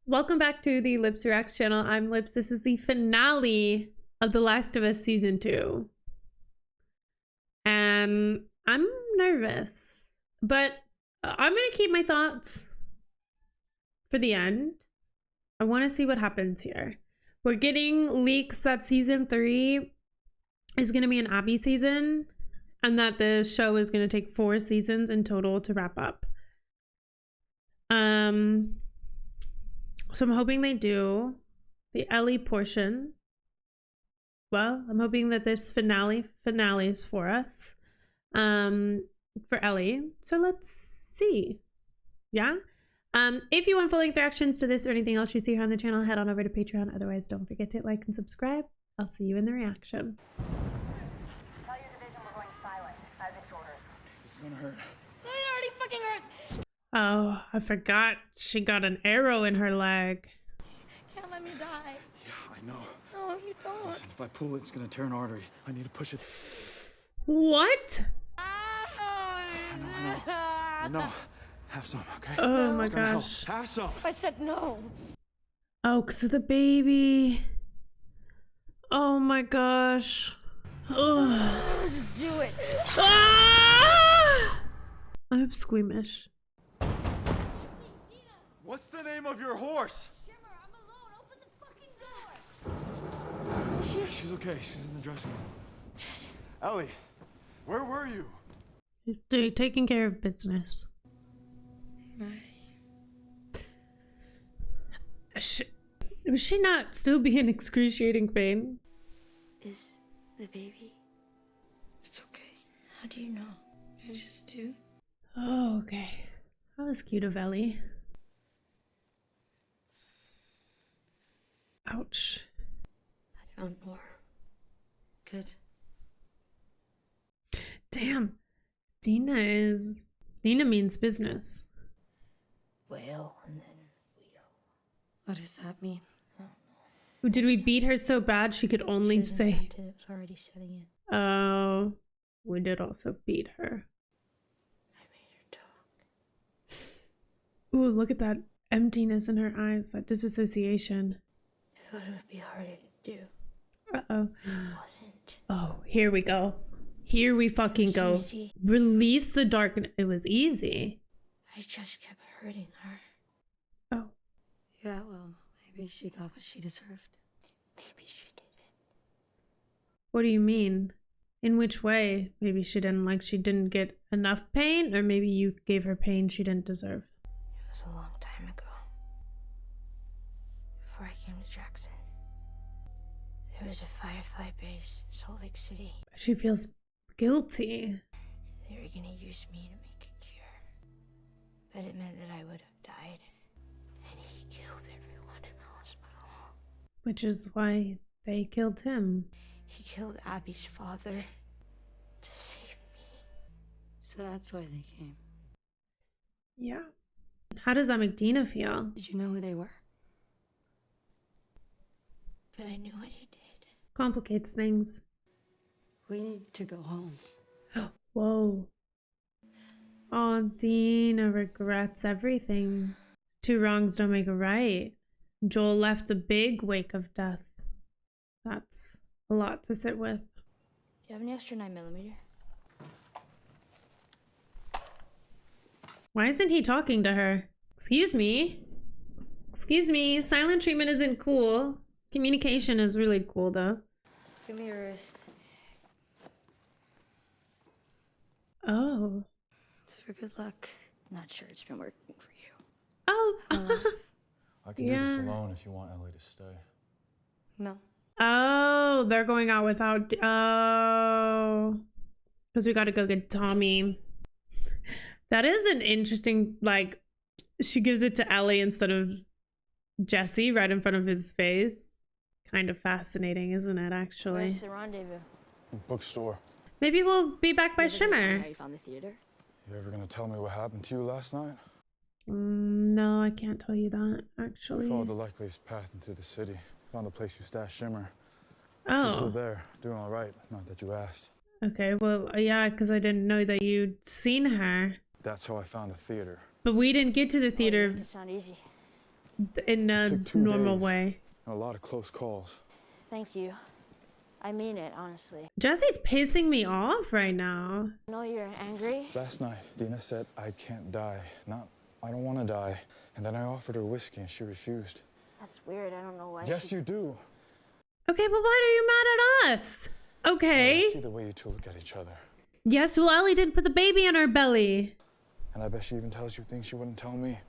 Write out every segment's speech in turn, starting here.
Welcome back to the Lips Reacts channel. I'm Lips. This is the finale of The Last of Us Season 2. And I'm nervous, but I'm going to keep my thoughts for the end. I want to see what happens here. We're getting leaks that Season 3 is going to be an Abby season and that the show is going to take 4 seasons in total to wrap up. So I'm hoping they do the Ellie portion. Well, I'm hoping that this finale is for us. For Ellie. So let's see. Yeah. If you want full length reactions to this or anything else you see here on the channel, head on over to Patreon. Otherwise, don't forget to like and subscribe. I'll see you in the reaction. Tell your division we're going silent. As orders. This is gonna hurt. No, it already fucking hurts. Oh, I forgot she got an arrow in her leg. Can't let me die. Yeah, I know. No, you don't. Listen, if I pull it, it's gonna tear an artery. I need to push it. What? I know. Have some, okay? Oh my It's gonna help. gosh. Have some. I said no. Oh, because of the baby. Oh my gosh. Oh. Just do it. Ah! I'm squeamish. What's the name of your horse? Shimmer, I'm alone. Open the fucking door. She's okay. She's in the dressing room. Ellie, where were you? They're taking care of business. Was she not still be in excruciating pain? Is the baby? It's okay. How do you know? I just do. Oh, okay. That was cute of Ellie. Ouch. I found more. Good. Damn. Dina means business. Whale and then wheel. What does that mean? Did we beat her so bad she could only say... It was already setting in. Oh, we did also beat her. I made her talk. Ooh, look at that emptiness in her eyes, that disassociation. I thought it would be harder to do. Uh-oh. It wasn't. Oh, here we go. Here we fucking go. Easy. Release the darkness. It was easy. I just kept hurting her. Oh. Yeah, well, maybe she got what she deserved. Maybe she didn't. What do you mean? In which way? Maybe she didn't get enough pain, or maybe you gave her pain she didn't deserve. It was a long time ago. Before I came to Jackson. There was a Firefly base in Salt Lake City. She feels guilty. They were gonna use me to make a cure. But it meant that I would have died. And he killed everyone in the hospital. Which is why they killed him. He killed Abby's father to save me. So that's why they came. Yeah. How does that make Dina feel? Did you know who they were? But I knew what he did. Complicates things. We need to go home. Whoa. Oh, Dina regrets everything. 2 wrongs don't make a right. Joel left a big wake of death. That's a lot to sit with. Do you have any extra 9mm? Why isn't he talking to her? Excuse me? Excuse me, silent treatment isn't cool. Communication is really cool though. Give me your wrist. Oh. It's for good luck. Not sure it's been working for you. Oh. I can do this Yeah. alone if you want Ellie to stay. No. Oh, they're going out without... Oh. Because we gotta go get Tommy. That is an interesting, like, she gives it to Ellie instead of Jesse right in front of his face. Kind of fascinating, isn't it, actually? Where's the rendezvous? Bookstore. Maybe we'll be back by You ever tell me Shimmer. How you found the theater? You ever gonna tell me what happened to you last night? No, I can't tell you that, actually. Followed the likeliest path into the city. Found the place you stashed Shimmer. She's still Oh, there, doing all right. Not that you asked. okay. Well, yeah, because I didn't know that you'd seen her. That's how I found the theater. But we didn't get to the theater. It sound easy. in a took 2 normal days. way. A lot of close calls. Thank you. I mean it, honestly. Jesse's pissing me off right now. I know you're angry. Last night, Dina said, I can't die. I don't want to die. And then I offered her whiskey and she refused. That's weird. I don't know why. Yes, you do. Okay, but why are you mad at us? Okay. I see the way you two look at each other. Yes, well, Ellie didn't put the baby in her belly. And I bet she even tells you things she wouldn't tell me.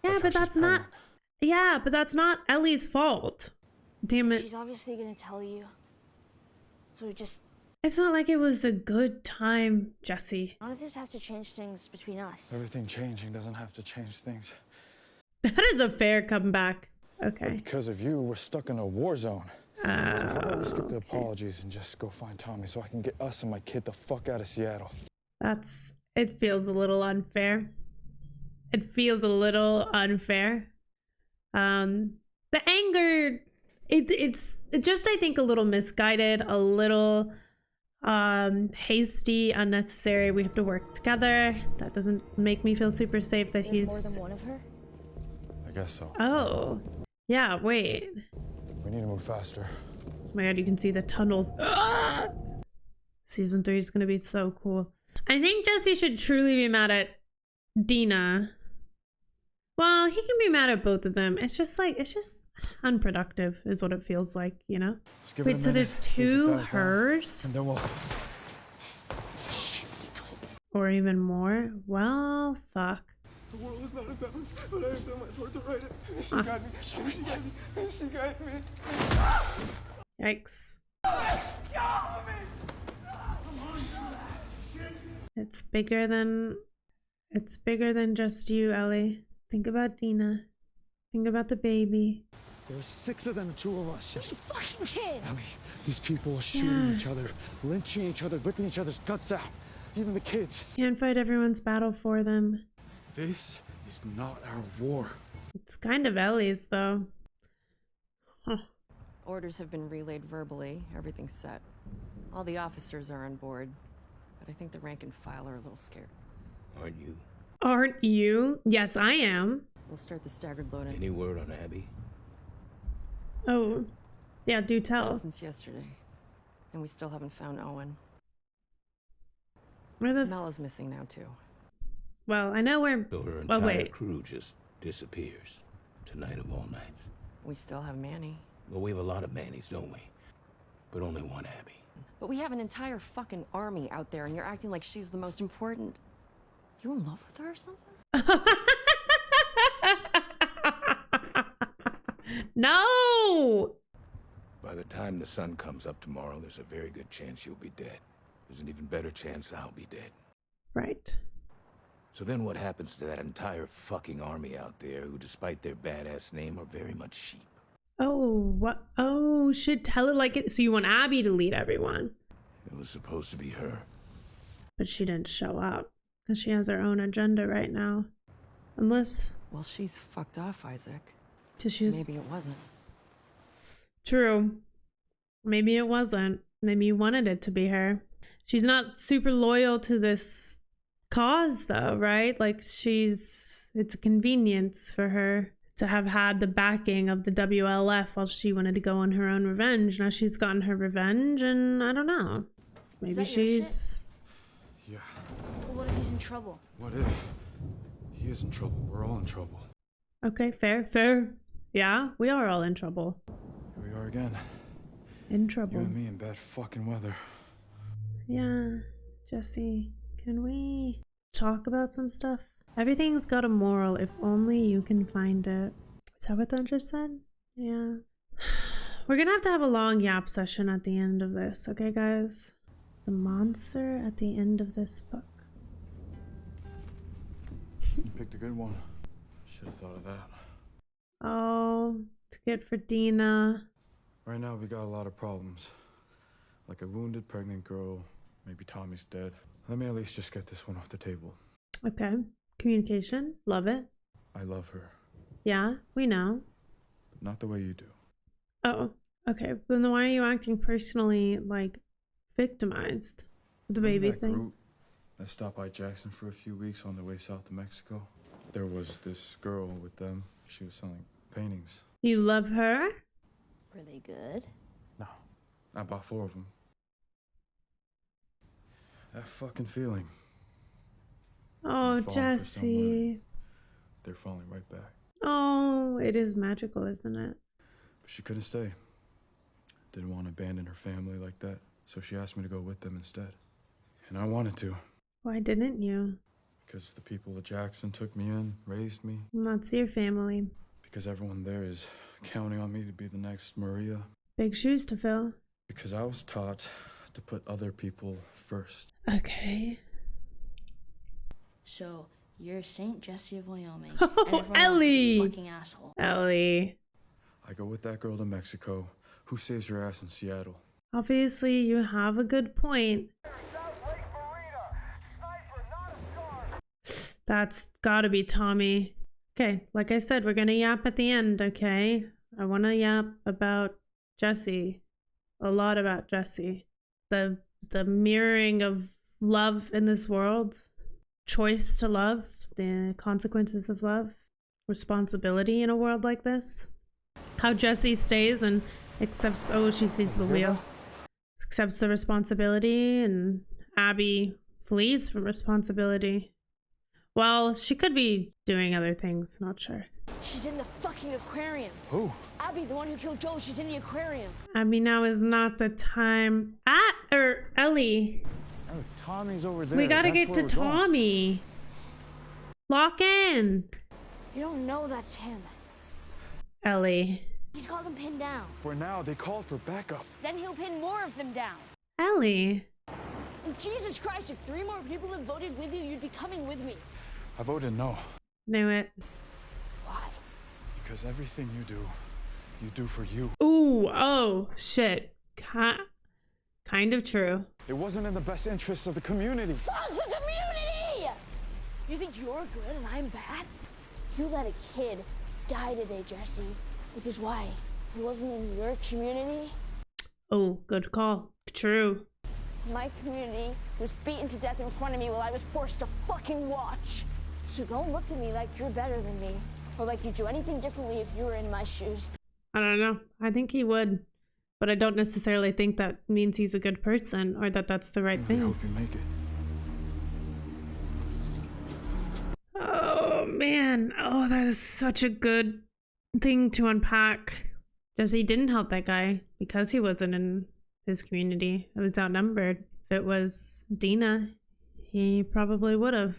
Yeah, Like but how that's she's not... pregnant. Yeah, but that's not Ellie's fault. Damn it. She's obviously gonna tell you. So just... It's not like it was a good time, Jesse. None of this has to change things between us. Everything changing doesn't have to change things. That is a fair comeback. Okay. Because of you, we're stuck in a war zone. So how about we skip the apologies and just go find Tommy so I can get us and my kid the fuck out of Seattle? It feels a little unfair. It feels a little unfair. The anger, it's just, I think, a little misguided, a little hasty, unnecessary. We have to work together. That doesn't make me feel super safe that There's he's... more than one of her? I guess so. Oh. Yeah, wait. We need to move faster. Oh my god, you can see the tunnels. Ah! Season 3 is gonna be so cool. I think Jesse should truly be mad at Dina. Well, he can be mad at both of them. It's just unproductive is what it feels like, you know? Just give it a Wait, so minute, there's see if it two dies down, hers? And then we'll... Or even more? Well, fuck. The world is not in balance, but I have done my part to right it. She got me. She got me. She got me. Yikes. It's bigger than just you, Ellie. Think about Dina. Think about the baby. There's 6 of them, 2 of us. You fucking kid! Ellie, these people are shooting Yeah. each other, lynching each other, ripping each other's guts out. Even the kids. Can't fight everyone's battle for them. This is not our war. It's kind of Ellie's, though. Huh. Orders have been relayed verbally. Everything's set. All the officers are on board. But I think the rank and file are a little scared. Aren't you? Aren't you? Yes, I am. We'll start the staggered loading. Any word on Abby? Oh, yeah, do Not tell. since yesterday. And we still haven't found Owen. Where the... Mela's missing now, too. Well, I know where... So her Well, entire wait. crew just disappears. Tonight of all nights. We still have Manny. Well, we have a lot of Mannies, don't we? But only one Abby. But we have an entire fucking army out there, and you're acting like she's the most important. You in love with her or something? No! By the time the sun comes up tomorrow, there's a very good chance you'll be dead. There's an even better chance I'll be dead. Right. So then what happens to that entire fucking army out there who, despite their badass name, are very much sheep? Oh, what? Oh, should tell it like it. So you want Abby to lead everyone. It was supposed to be her. But she didn't show up. Because she has her own agenda right now. Unless... Well, she's fucked off, Isaac. She's... Maybe it wasn't. True. Maybe it wasn't. Maybe you wanted it to be her. She's not super loyal to this cause, though, right? Like, it's a convenience for her to have had the backing of the WLF while she wanted to go on her own revenge. Now she's gotten her revenge, and I don't know. Maybe that your she's... Yeah. But what if he's in trouble? What if? He is in trouble. We're all in trouble. Okay, fair. Yeah, we are all in trouble. Here we are again. In You trouble. and me in bad fucking weather. Yeah, Jesse, can we talk about some stuff? Everything's got a moral if only you can find it. Is that what that just said? Yeah. We're gonna have to have a long yap session at the end of this, okay, guys? The monster at the end of this book. You picked a good one. Should have thought of that. Oh, it's good for Dina. Right now we got a lot of problems. Like a wounded pregnant girl. Maybe Tommy's dead. Let me at least just get this one off the table. Okay. Communication. Love it. I love her. Yeah, we know. But not the way you do. Oh, okay. Then why are you acting personally, like, victimized? The Remember baby that thing? group that stopped by Jackson for a few weeks on their way south to Mexico? There was this girl with them. She was selling paintings. You love her? Were they good? No, I bought 4 of them. That fucking feeling. Oh, Falling for Jesse. someone, they're falling right back. Oh, it is magical, isn't it? But she couldn't stay. Didn't want to abandon her family like that, so she asked me to go with them instead. And I wanted to. Why didn't you? Because the people of Jackson took me in, raised me. That's your family. Because everyone there is counting on me to be the next Maria. Big shoes to fill. Because I was taught to put other people first. Okay. So, you're Saint Jesse of Wyoming. Oh, and everyone else is Ellie! a fucking asshole. Ellie. I go with that girl to Mexico. Who saves your ass in Seattle? Obviously, you have a good point. That's gotta be Tommy. Okay, like I said, we're gonna yap at the end, okay? I wanna yap about Jesse. A lot about Jesse. The mirroring of love in this world. Choice to love. The consequences of love. Responsibility in a world like this. How Jesse stays and accepts, oh, she sees the wheel. Accepts the responsibility, and Abby flees from responsibility. Well, she could be doing other things, not sure. She's in the fucking aquarium. Who? Abby, the one who killed Joe, she's in the aquarium. Abby, now is not the time. Ellie. Oh, Tommy's over there. We gotta That's get to where we're going. Tommy. Lock in. You don't know that's him. Ellie. He's got them pinned down. For now, they called for backup. Then he'll pin more of them down. Ellie. And Jesus Christ, if 3 more people had voted with you, you'd be coming with me. I voted no. Knew it. Why? Because everything you do for you. Ooh, oh, shit. Kind of true. It wasn't in the best interest of the community. Fuck the community! You think you're good and I'm bad? You let a kid die today, Jesse. Which is why he wasn't in your community. Oh, good call. True. My community was beaten to death in front of me while I was forced to fucking watch. So don't look at me like you're better than me, or like you'd do anything differently if you were in my shoes. I don't know. I think he would. But I don't necessarily think that means he's a good person or that that's the right I thing. hope you make it. Oh, man. Oh, that is such a good thing to unpack. Jesse didn't help that guy because he wasn't in his community. It was outnumbered. If it was Dina, he probably would have.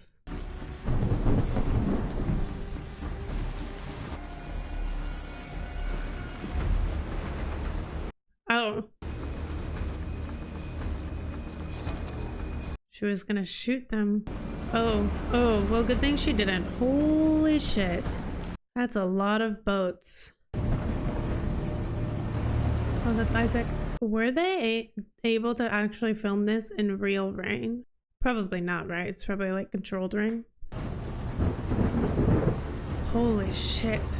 Oh. She was gonna shoot them. Oh, well, good thing she didn't. Holy shit. That's a lot of boats. Oh, that's Isaac. Were they able to actually film this in real rain? Probably not, right? It's probably like controlled rain. Holy shit.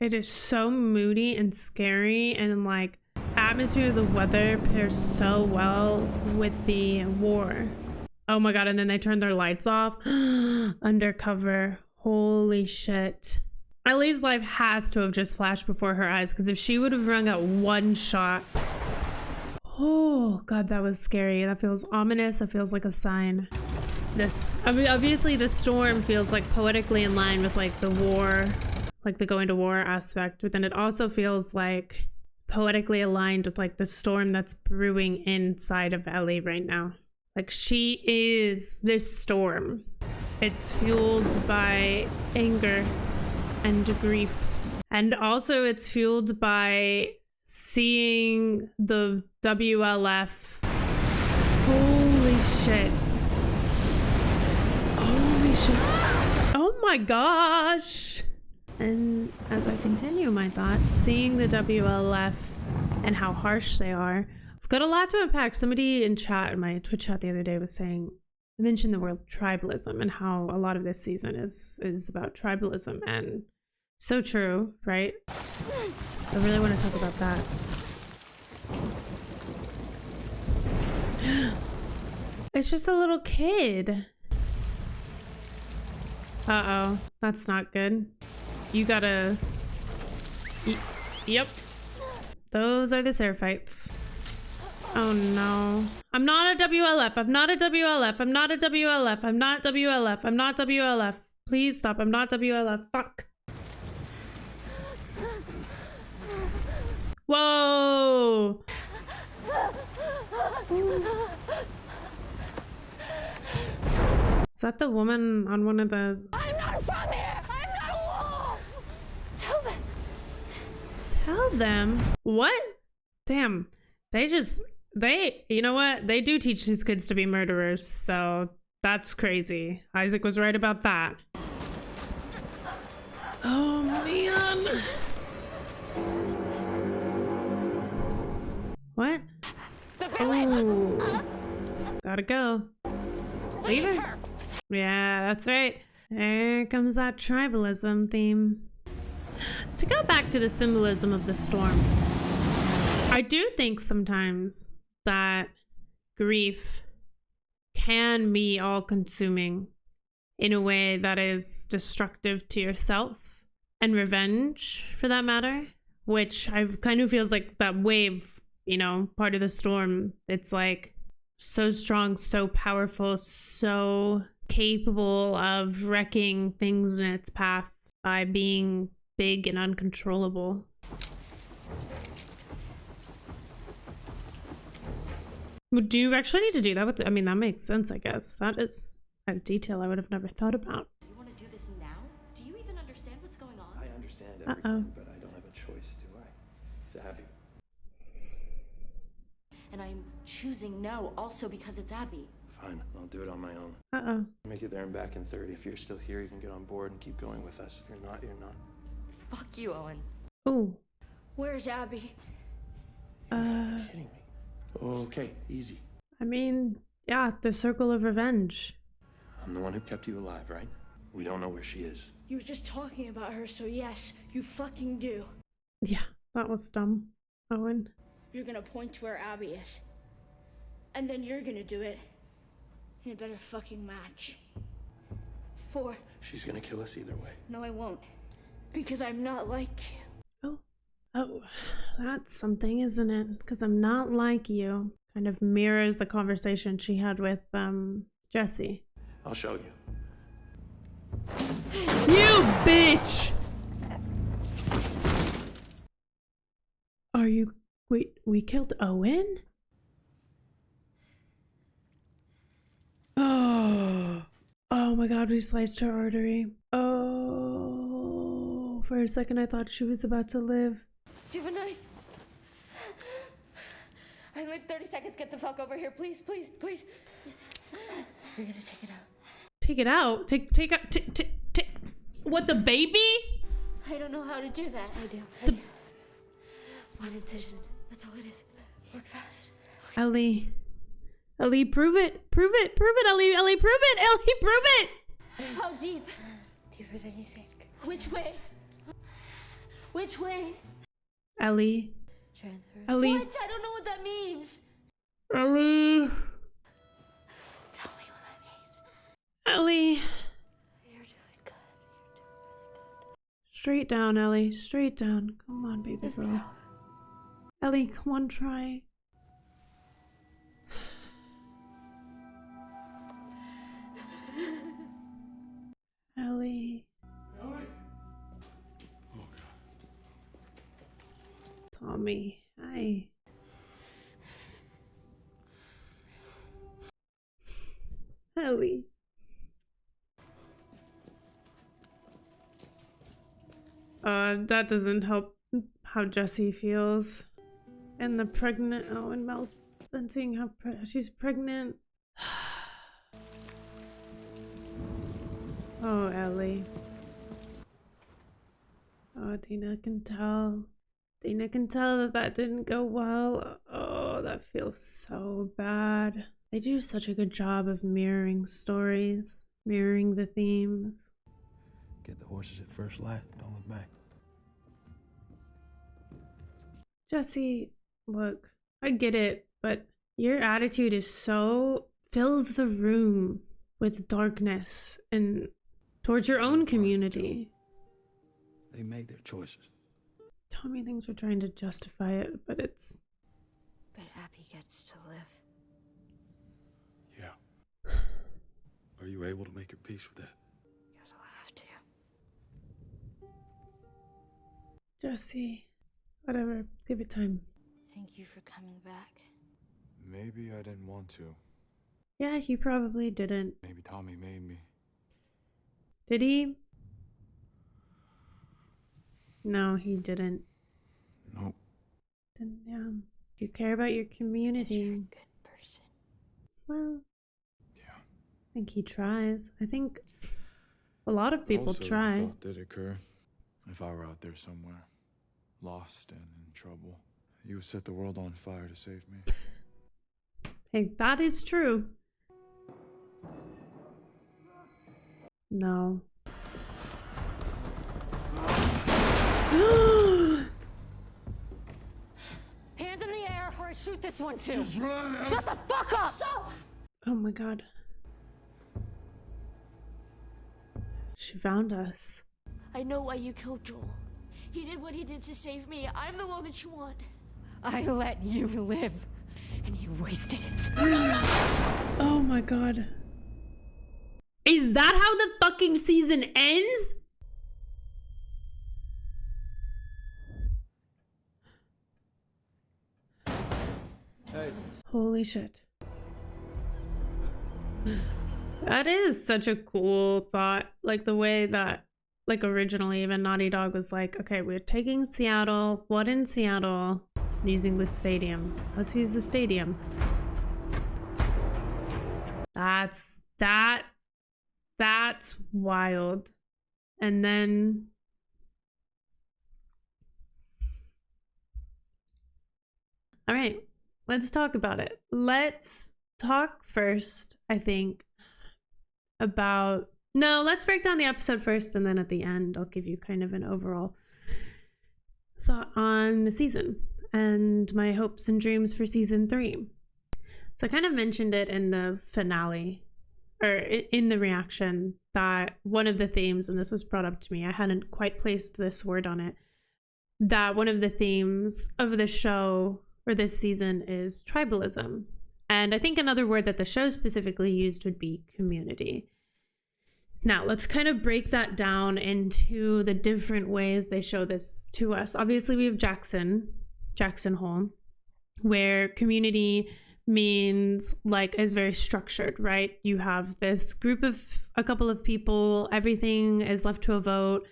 It is so moody and scary, and like atmosphere of the weather pairs so well with the war. Oh my god, and then they turned their lights off. Undercover. Holy shit. Ellie's life has to have just flashed before her eyes, because if she would have rung out one shot. Oh god, that was scary. That feels ominous. That feels like a sign. Obviously the storm feels like poetically in line with like the war, like the going to war aspect, but then it also feels like poetically aligned with like the storm that's brewing inside of Ellie right now. Like she is this storm. It's fueled by anger and grief. And also it's fueled by seeing the WLF. Holy shit. Holy shit. Oh my gosh. And as I continue my thought, seeing the WLF and how harsh they are, I've got a lot to unpack. Somebody in chat, in my Twitch chat the other day, was saying, I mentioned the word tribalism and how a lot of this season is about tribalism, and so true, right? I really want to talk about that. It's just a little kid. Uh-oh, that's not good. You gotta... Yep. Those are the Sarah fights. Oh no. I'm not a WLF. I'm not a WLF. I'm not a WLF. I'm not WLF. I'm not WLF. Please stop. I'm not WLF. Fuck. Whoa. Is that the woman on one of the... I'm not from here! I'm not a wolf! Tell them. Tell them? What? Damn. You know what? They do teach these kids to be murderers, so that's crazy. Isaac was right about that. Oh, man. What? Oh. Gotta go. Leave her. Yeah, that's right. There comes that tribalism theme. To go back to the symbolism of the storm, I do think sometimes that grief can be all-consuming in a way that is destructive to yourself, and revenge, for that matter, which I kind of feels like that wave, you know, part of the storm. It's like so strong, so powerful, so capable of wrecking things in its path by being big and uncontrollable. Do you actually need to do that with, I mean, that makes sense, I guess. That is a detail I would have never thought about. You want to do this now? Do you even understand what's going on? I understand everything, but I don't have a choice, do I? It's Abby. And I'm choosing no also because it's Abby. Fine, I'll do it on my own. Uh-oh. Make it there and back in 30. If you're still here, you can get on board and keep going with us. If you're not, you're not. Fuck you, Owen. Oh. Where's Abby? You're kidding me. Okay, easy. I mean, yeah, the circle of revenge. I'm the one who kept you alive, right? We don't know where she is. You were just talking about her, so yes, you fucking do. Yeah, that was dumb, Owen. You're gonna point to where Abby is. And then you're gonna do it in a better fucking match. 4. She's gonna kill us either way. No, I won't. Because I'm not like you. Oh, that's something, isn't it? Because I'm not like you. Kind of mirrors the conversation she had with, Jesse. I'll show you. You bitch! Are you... Wait, we killed Owen? Oh my god, we sliced her artery. Oh, for a second I thought she was about to live. Do you have a knife? I have like 30 seconds. Get the fuck over here, please, please, please. You're gonna take it out. Take it out? Take out... What, the baby? I don't know how to do that. I do. One incision. That's all it is. Work fast. Ellie, prove it. Prove it, Ellie, prove it. Ellie, prove it. How deep? Deeper than you think. Which way? Which way? Ellie. Transfer. Ellie. What? I don't know what that means. Ellie. Tell me what that means. Ellie. You're doing good. You're doing really good. Straight down, Ellie. Straight down. Come on, baby girl. Ellie, come on, try. Ellie. Oh, God. Tommy. Hi. Ellie. That doesn't help how Jessie feels. And the pregnant, and Mel's been seeing how she's pregnant. Oh, Ellie. Oh, Dina can tell. Dina can tell that didn't go well. Oh, that feels so bad. They do such a good job of mirroring stories, mirroring the themes. Get the horses at first light. Don't look back. Jesse, look, I get it, but your attitude is so... fills the room with darkness and towards your own community. They made their choices. Tommy thinks we're trying to justify it, but it's... But Abby gets to live. Yeah. Are you able to make your peace with that? Guess I'll have to. Jesse, whatever, give it time. Thank you for coming back. Maybe I didn't want to. Yeah, he probably didn't. Maybe Tommy made me. Did he? No, he didn't. Nope. Then, yeah. If you care about your community... You're a good person. Well... Yeah. I think he tries. I think a lot of people Also, try. the thought did occur. If I were out there somewhere, lost and in trouble, you would set the world on fire to save me. Hey, that is true. No. Hands in the air or I shoot this one too. Just run! Shut the fuck up! Stop! Oh my god. She found us. I know why you killed Joel. He did what he did to save me. I'm the one that you want. I let you live, and you wasted it. Oh my god. Is that how the fucking season ends? Hey. Holy shit. That is such a cool thought. Like the way that, like originally even Naughty Dog was like, okay, we're taking Seattle. What in Seattle? Using the stadium. Let's use the stadium. That's wild. And then all right, let's talk about it. Let's talk first, I think, about... No, let's break down the episode first, and then at the end, I'll give you kind of an overall thought on the season and my hopes and dreams for season 3. So I kind of mentioned it in the finale, or in the reaction, that one of the themes, and this was brought up to me, I hadn't quite placed this word on it, that one of the themes of the show or this season is tribalism. And I think another word that the show specifically used would be community. Now, let's kind of break that down into the different ways they show this to us. Obviously, we have Jackson Hole, where community means like is very structured, right? You have this group of a couple of people, everything is left to a vote.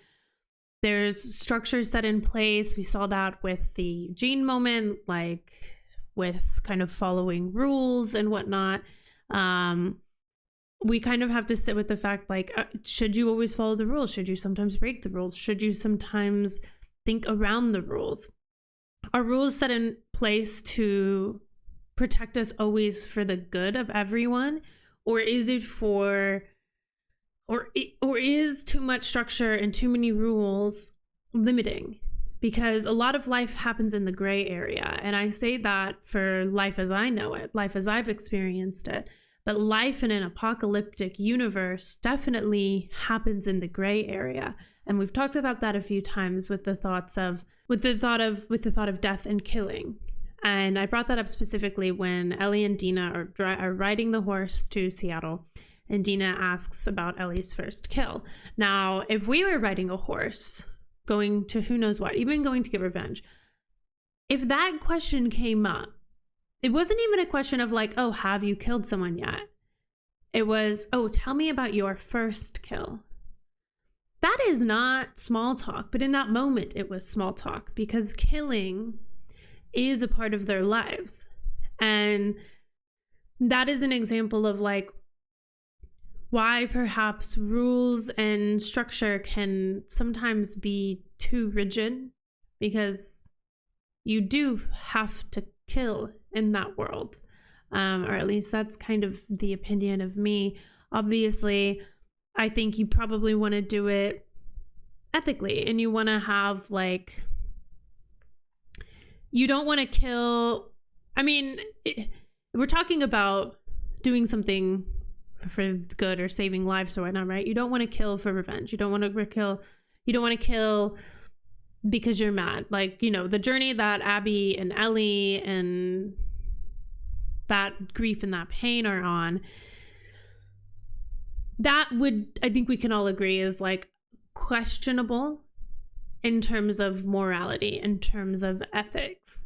There's structures set in place. We saw that with the Eugene moment, like with kind of following rules and whatnot. We kind of have to sit with the fact, like, should you always follow the rules? Should you sometimes break the rules? Should you sometimes think around the rules? Are rules set in place to protect us always for the good of everyone? Or is it for... Or is too much structure and too many rules limiting? Because a lot of life happens in the gray area. And I say that for life as I know it, life as I've experienced it. But life in an apocalyptic universe definitely happens in the gray area. And we've talked about that a few times with the thought of death and killing. And I brought that up specifically when Ellie and Dina are riding the horse to Seattle. And Dina asks about Ellie's first kill. Now, if we were riding a horse, going to who knows what, even going to get revenge, if that question came up, it wasn't even a question of like, oh, have you killed someone yet? It was, oh, tell me about your first kill. That is not small talk, but in that moment, it was small talk because killing is a part of their lives. And that is an example of like, why perhaps rules and structure can sometimes be too rigid, because you do have to kill in that world. Or at least that's kind of the opinion of me. Obviously, I think you probably want to do it ethically, and you want to have like, you don't want to kill. I mean, if we're talking about doing something for good or saving lives or whatnot, right? You don't want to kill for revenge. You don't want to kill. You don't want to kill because you're mad. Like, you know, the journey that Abby and Ellie and that grief and that pain are on, that would, I think we can all agree, is like questionable in terms of morality, in terms of ethics.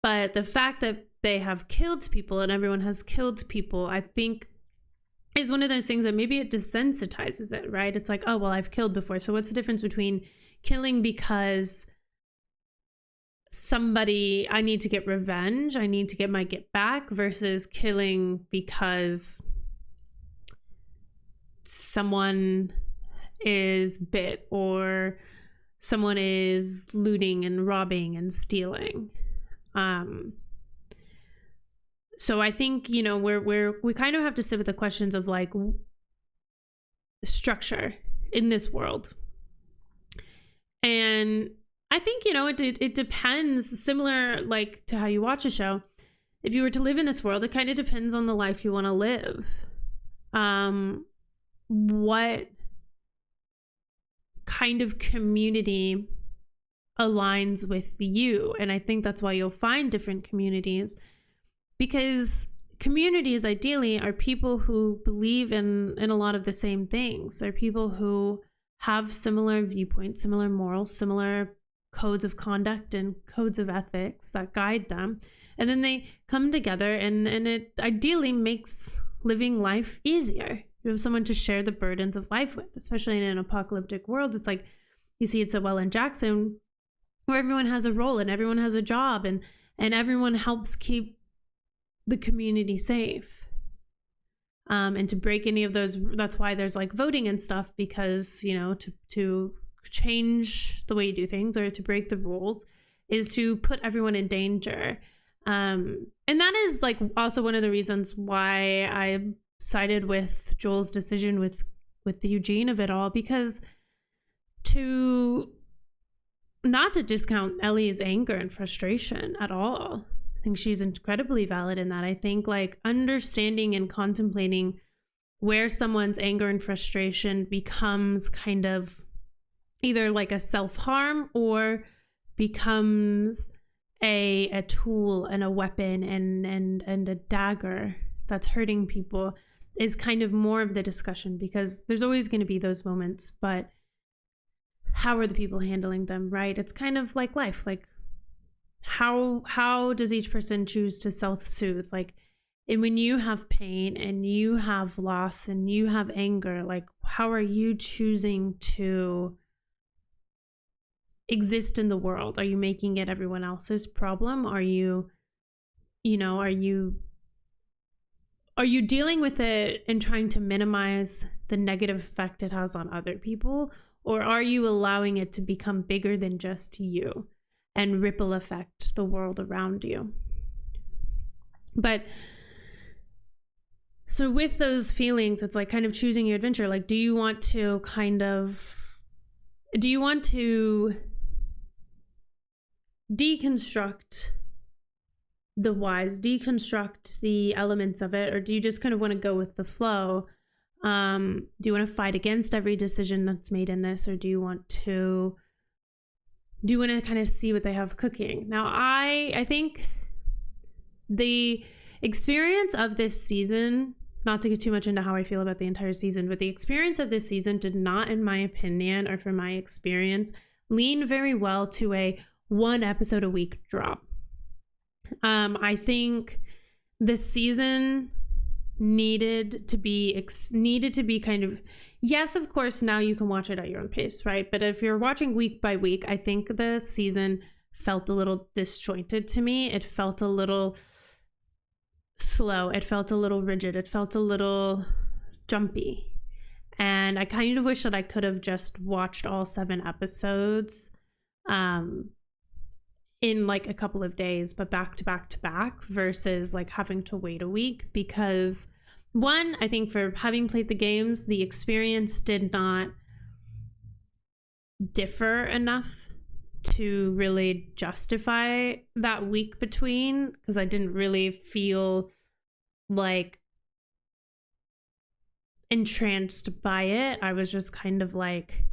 But the fact that they have killed people and everyone has killed people, I think is one of those things that maybe it desensitizes it, right? It's like, oh, well, I've killed before. So what's the difference between killing because somebody, I need to get revenge, I need to get my get back, versus killing because someone is bit or someone is looting and robbing and stealing. So I think, you know, we kind of have to sit with the questions of like structure in this world. And I think, you know, it depends, similar like to how you watch a show. If you were to live in this world, it kind of depends on the life you want to live. What kind of community aligns with you? And I think that's why you'll find different communities, because communities ideally are people who believe in a lot of the same things. They're people who have similar viewpoints, similar morals, similar codes of conduct and codes of ethics that guide them. And then they come together and it ideally makes living life easier. You have someone to share the burdens of life with, especially in an apocalyptic world. It's like you see it so well in Jackson, where everyone has a role and everyone has a job and everyone helps keep the community safe. And to break any of those, that's why there's like voting and stuff, because, you know, to change the way you do things or to break the rules is to put everyone in danger. And that is like also one of the reasons why I sided with Joel's decision with the Eugene of it all, because not to discount Ellie's anger and frustration at all. I think she's incredibly valid in that. I think like understanding and contemplating where someone's anger and frustration becomes kind of either like a self-harm or becomes a tool and a weapon and a dagger that's hurting people is kind of more of the discussion, because there's always going to be those moments, but how are the people handling them, right? It's kind of like life. Like how does each person choose to self-soothe? Like, and when you have pain and you have loss and you have anger, like how are you choosing to exist in the world? Are you making it everyone else's problem? Are you dealing with it and trying to minimize the negative effect it has on other people? Or are you allowing it to become bigger than just you and ripple affect the world around you? But so with those feelings, it's like kind of choosing your adventure. Like, do you want to deconstruct the whys, deconstruct the elements of it, or do you just kind of want to go with the flow? Do you want to fight against every decision that's made in this, or do you want to kind of see what they have cooking? Now, I think the experience of this season, not to get too much into how I feel about the entire season, but the experience of this season did not, in my opinion, or from my experience, lean very well to a 1 episode a week drop. I think this season needed to be kind of, yes, of course, now you can watch it at your own pace, right? But if you're watching week by week, I think the season felt a little disjointed to me. It felt a little slow. It felt a little rigid. It felt a little jumpy. And I kind of wish that I could have just watched all 7 episodes in like a couple of days, but back to back to back, versus like having to wait a week. Because one, I think for having played the games, the experience did not differ enough to really justify that week between, because I didn't really feel like entranced by it. I was just kind of like,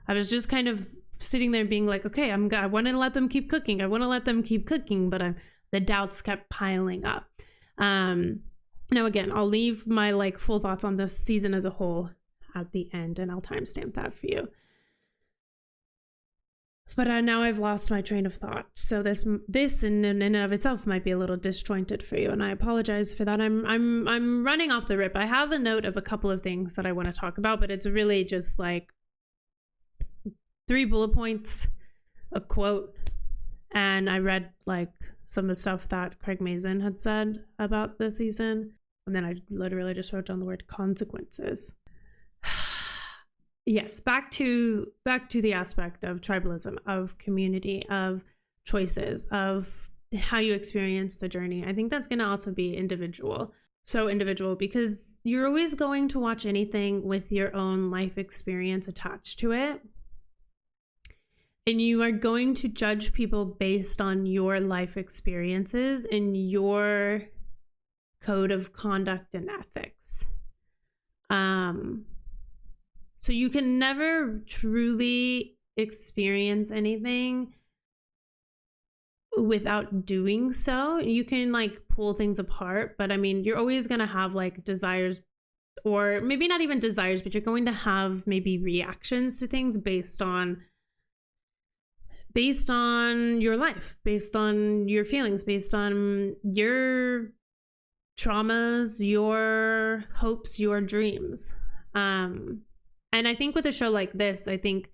I was just kind of sitting there being like, okay, I want to let them keep cooking. I want to let them keep cooking, but the doubts kept piling up. Now again, I'll leave my like full thoughts on this season as a whole at the end, and I'll timestamp that for you. But now I've lost my train of thought. So this in and of itself might be a little disjointed for you, and I apologize for that. I'm running off the rip. I have a note of a couple of things that I want to talk about, but it's really just like 3 bullet points, a quote, and I read like some of the stuff that Craig Mazin had said about the season, and then I literally just wrote down the word consequences. Yes, back to the aspect of tribalism, of community, of choices, of how you experience the journey. I think that's going to also be individual. So individual, because you're always going to watch anything with your own life experience attached to it. And you are going to judge people based on your life experiences and your code of conduct and ethics. So you can never truly experience anything without doing so. You can like pull things apart, but I mean, you're always going to have like desires, or maybe not even desires, but you're going to have maybe reactions to things based on your life, based on your feelings, based on your traumas, your hopes, your dreams. And I think with a show like this, I think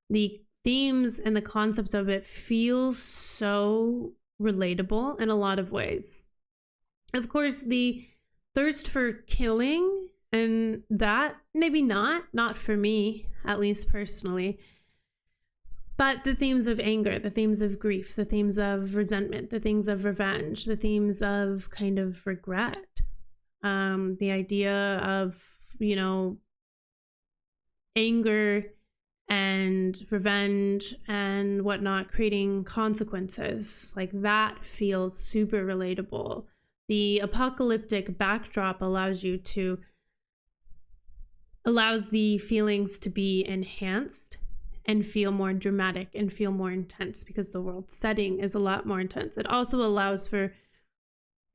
the themes and the concepts of it feel so relatable in a lot of ways. Of course, the thirst for killing, and that maybe not for me, at least personally. But the themes of anger, the themes of grief, the themes of resentment, the themes of revenge, the themes of kind of regret, the idea of, anger and revenge and whatnot, creating consequences, like that feels super relatable. The apocalyptic backdrop allows the feelings to be enhanced and feel more dramatic and feel more intense because the world setting is a lot more intense. It also allows for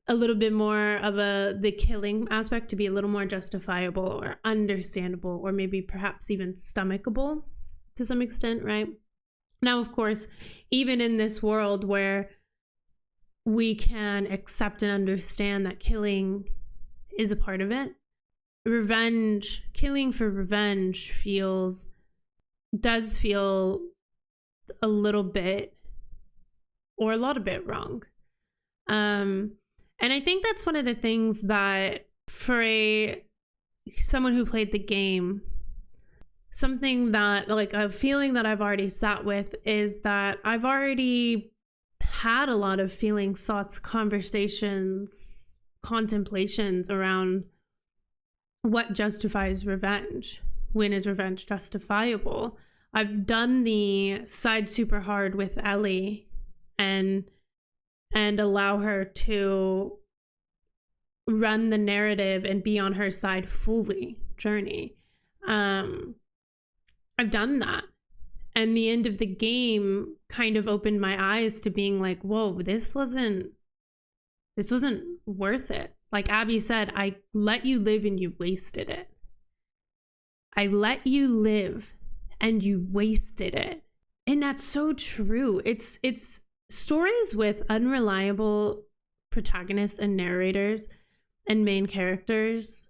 a little bit more of the killing aspect to be a little more justifiable or understandable, or maybe perhaps even stomachable to some extent, right? Now, of course, even in this world where we can accept and understand that killing is a part of it, killing for revenge does feel a little bit or a lot of bit wrong. And I think that's one of the things that for someone who played the game, something that like a feeling that I've already sat with is that I've already had a lot of feelings, thoughts, conversations, contemplations around what justifies revenge. When is revenge justifiable? I've done the side super hard with Ellie and allow her to run the narrative and be on her side fully journey. I've done that. And the end of the game kind of opened my eyes to being like, whoa, this wasn't worth it. Like Abby said, I let you live and you wasted it. I let you live and you wasted it. And that's so true. It's stories with unreliable protagonists and narrators and main characters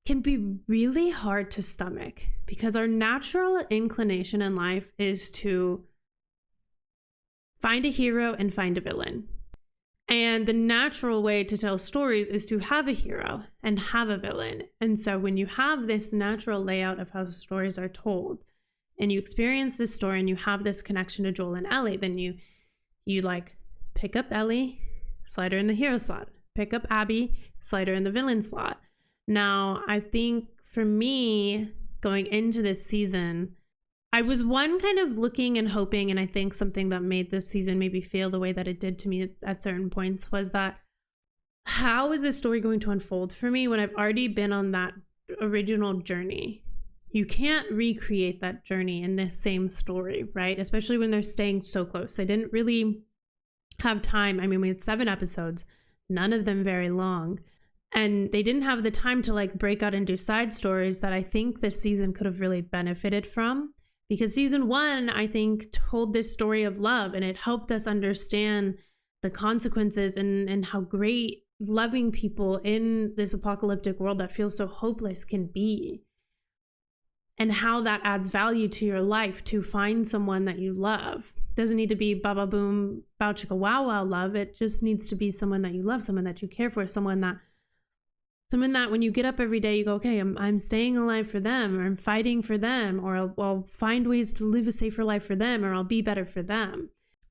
can be really hard to stomach, because our natural inclination in life is to find a hero and find a villain. And the natural way to tell stories is to have a hero and have a villain. And so when you have this natural layout of how stories are told, and you experience this story and you have this connection to Joel and Ellie, then you like pick up Ellie, slide her in the hero slot, pick up Abby, slide her in the villain slot. Now, I think for me, going into this season, I was kind of looking and hoping, and I think something that made this season maybe feel the way that it did to me at certain points was that, how is this story going to unfold for me when I've already been on that original journey? You can't recreate that journey in this same story, right? Especially when they're staying so close. They didn't really have time. I mean, we had 7 episodes, none of them very long. And they didn't have the time to like break out and do side stories that I think this season could have really benefited from. Because season 1, I think, told this story of love, and it helped us understand the consequences and how great loving people in this apocalyptic world that feels so hopeless can be. And how that adds value to your life to find someone that you love. It doesn't need to be ba-ba boom, bow chicka wow wow love. It just needs to be someone that you love, someone that you care for, someone that when you get up every day, you go, okay, I'm staying alive for them, or I'm fighting for them, or I'll find ways to live a safer life for them, or I'll be better for them.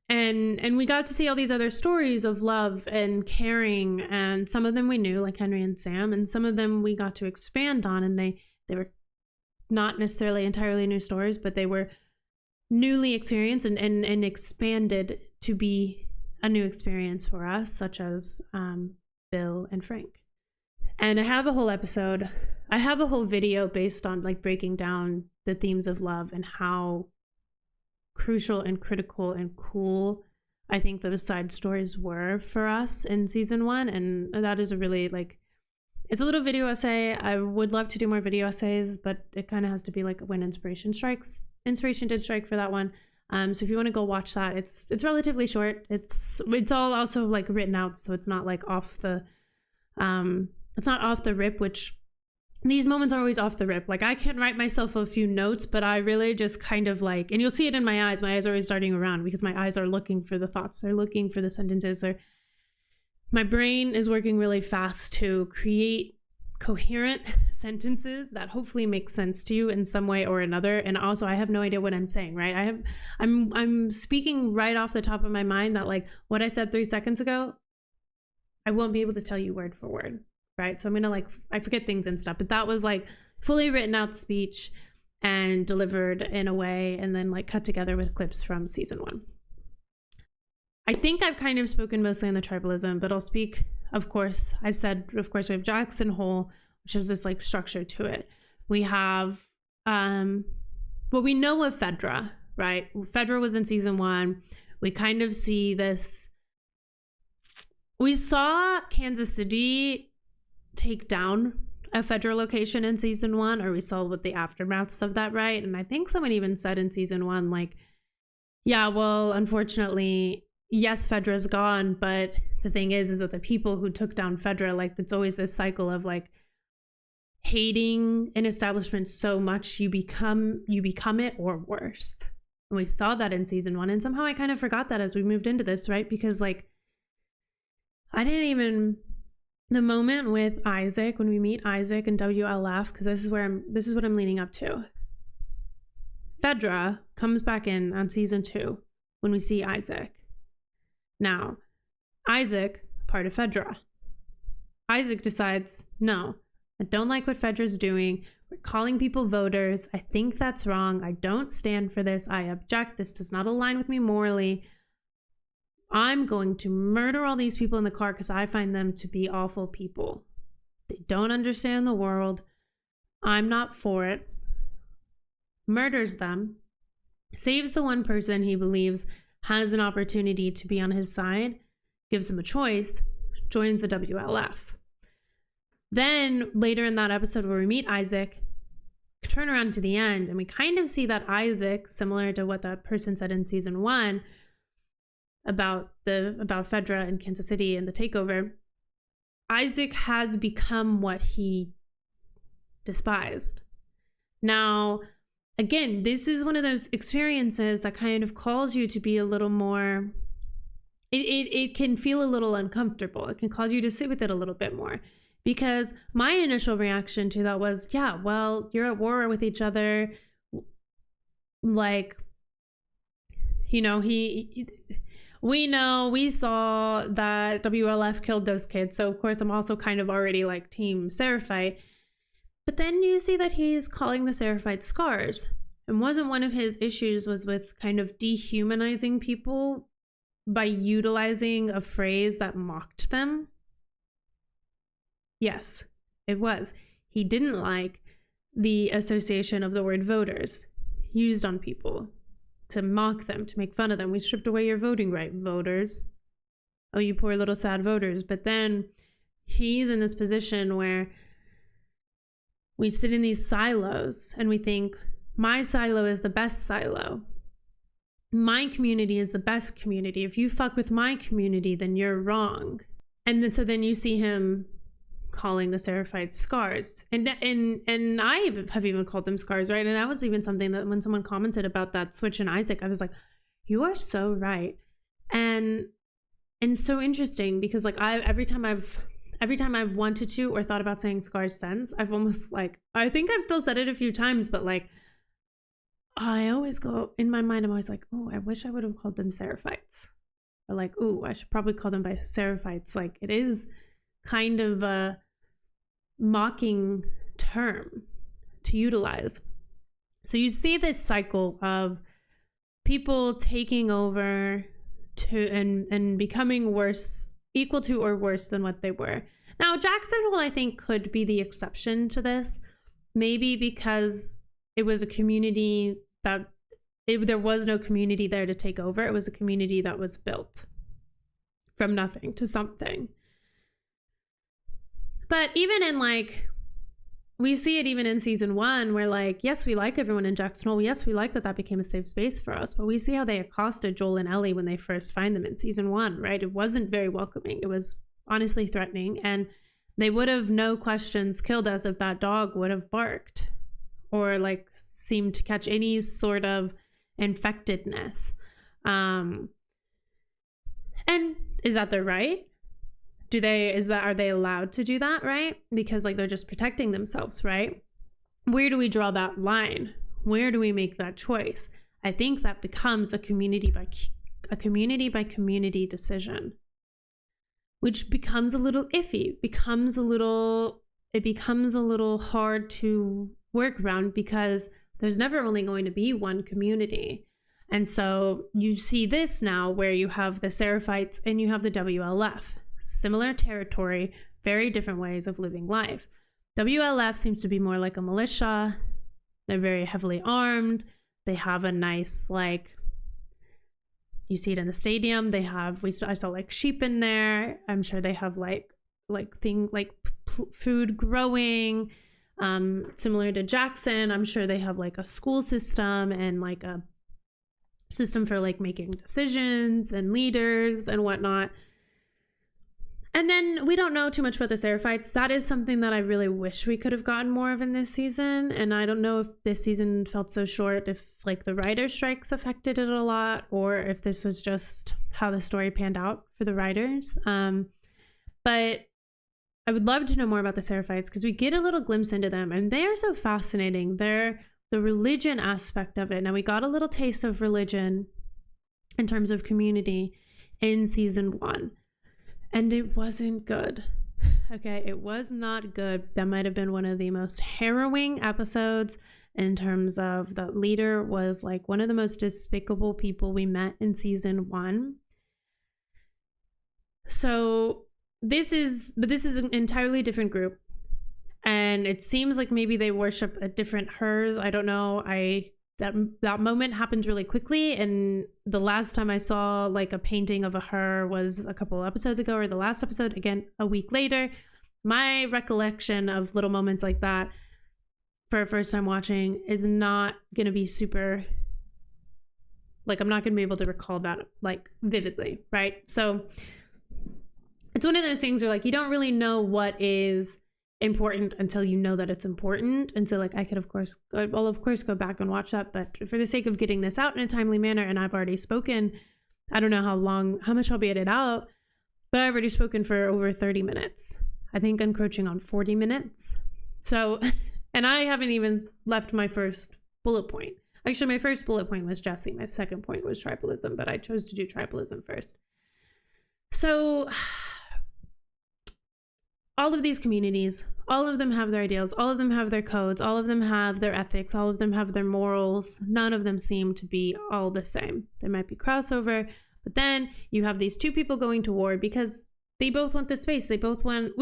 And we got to see all these other stories of love and caring, and some of them we knew, like Henry and Sam, and some of them we got to expand on, and they were not necessarily entirely new stories, but they were newly experienced and expanded to be a new experience for us, such as Bill and Frank. And I have a whole video based on like breaking down the themes of love and how crucial and critical and cool I think those side stories were for us in season 1. And that is a really like, it's a little video essay. I would love to do more video essays, but it kind of has to be like when inspiration strikes. Inspiration did strike for that one. So if you want to go watch that, it's relatively short. It's all also like written out, so it's not like off the rip, which these moments are always off the rip. Like I can write myself a few notes, but I really just kind of like, and you'll see it in my eyes. My eyes are always darting around because my eyes are looking for the thoughts. They're looking for the sentences. My brain is working really fast to create coherent sentences that hopefully make sense to you in some way or another. And also I have no idea what I'm saying, right? I'm speaking right off the top of my mind that like what I said 3 seconds ago, I won't be able to tell you word for word, right? So I'm gonna like, I forget things and stuff, but that was like fully written out speech and delivered in a way, and then like cut together with clips from season 1. I think I've kind of spoken mostly on the tribalism, but I'll speak, of course, we have Jackson Hole, which is this like structure to it. We have what we know of Fedra, right? Fedra was in season 1. We kind of see this. We saw Kansas City take down a Fedra location in season 1, or we saw what the aftermaths of that, right? And I think someone even said in season 1, like, yeah, well, unfortunately, yes, Fedra's gone, but the thing is that the people who took down Fedra, like, it's always this cycle of like hating an establishment so much you become it or worse. And we saw that in season 1, and somehow I kind of forgot that as we moved into this, right? Because like the moment with Isaac, when we meet Isaac and WLF, because this is what I'm leading up to. Fedra comes back in on season 2 when we see Isaac. Now, Isaac, part of Fedra. Isaac decides, no, I don't like what Fedra's doing. We're calling people voters. I think that's wrong. I don't stand for this. I object. This does not align with me morally. I'm going to murder all these people in the car because I find them to be awful people. They don't understand the world. I'm not for it. Murders them. Saves the one person he believes has an opportunity to be on his side. Gives him a choice. Joins the WLF. Then later in that episode where we meet Isaac, turn around to the end and we kind of see that Isaac, similar to what that person said in season 1, about Fedra and Kansas City and the takeover, Isaac has become what he despised. Now, again, this is one of those experiences that kind of calls you to be a little more, it can feel a little uncomfortable. It can cause you to sit with it a little bit more. Because my initial reaction to that was, yeah, well, you're at war with each other. Like, you know, we saw that WLF killed those kids. So, of course, I'm also kind of already like team Seraphite. But then you see that he's calling the Seraphites scars. And wasn't one of his issues was with kind of dehumanizing people by utilizing a phrase that mocked them? Yes, it was. He didn't like the association of the word voters used on people to mock them, to make fun of them. We stripped away your voting right, voters. Oh, you poor little sad voters. But then he's in this position where we sit in these silos and we think, my silo is the best silo. My community is the best community. If you fuck with my community, then you're wrong. And then so then you see him calling the Seraphites scars. And I have even called them scars, right? And that was even something that when someone commented about that switch in Isaac, I was like, you are so right. And so interesting, because like every time I've wanted to or thought about saying scars since, I've almost like, I think I've still said it a few times, but like I always go in my mind, I'm always like, oh, I wish I would have called them Seraphites. Or like, oh, I should probably call them by Seraphites. Like it is kind of a mocking term to utilize. So you see this cycle of people taking over to and becoming worse, equal to or worse than what they were. Now, Jackson Hole, I think, could be the exception to this. Maybe because it was a community that there was no community there to take over. It was a community that was built from nothing to something. But even in like, we see it even in season 1 where like, yes, we like everyone in Jackson Hole. Yes, we like that became a safe space for us. But we see how they accosted Joel and Ellie when they first find them in season 1, right? It wasn't very welcoming. It was honestly threatening. And they would have no questions killed us if that dog would have barked or like seemed to catch any sort of infectedness. And is that their right? Are they allowed to do that, right? Because like they're just protecting themselves, right? Where do we draw that line? Where do we make that choice? I think that becomes a community by community decision, which becomes a little iffy, it becomes a little hard to work around because there's never only going to be one community. And so you see this now where you have the Seraphites and you have the WLF. Similar territory, very different ways of living life. WLF seems to be more like a militia. They're very heavily armed. They have a nice, like, you see it in the stadium. They have, I saw like sheep in there. I'm sure they have food growing, similar to Jackson. I'm sure they have like a school system and like a system for like making decisions and leaders and whatnot. And then we don't know too much about the Seraphites. That is something that I really wish we could have gotten more of in this season. And I don't know if this season felt so short, if like the writer strikes affected it a lot, or if this was just how the story panned out for the writers. But I would love to know more about the Seraphites because we get a little glimpse into them and they are so fascinating. They're the religion aspect of it. Now we got a little taste of religion in terms of community in season 1. And it wasn't good. Okay, it was not good. That might have been one of the most harrowing episodes in terms of the leader was like one of the most despicable people we met in season 1. So this is an entirely different group. And it seems like maybe they worship a different hers. I don't know. That moment happened really quickly, and the last time I saw like a painting of a her was a couple episodes ago, or the last episode, again a week later. My recollection of little moments like that for a first time watching is not gonna be super, like I'm not gonna be able to recall that like vividly, right? So it's one of those things where like you don't really know what is important until you know that it's important. And so like I'll of course go back and watch that, but for the sake of getting this out in a timely manner, and I've already spoken, I don't know how much I'll be edited out, but I've already spoken for over 30 minutes, I think encroaching on 40 minutes. So, and I haven't even left my first bullet point. Actually, my first bullet point was Jesse, my second point was tribalism, but I chose to do tribalism first. So all of these communities, all of them have their ideals, all of them have their codes, all of them have their ethics, all of them have their morals. None of them seem to be all the same. There might be crossover, but then you have these two people going to war because they both want the space. They both want,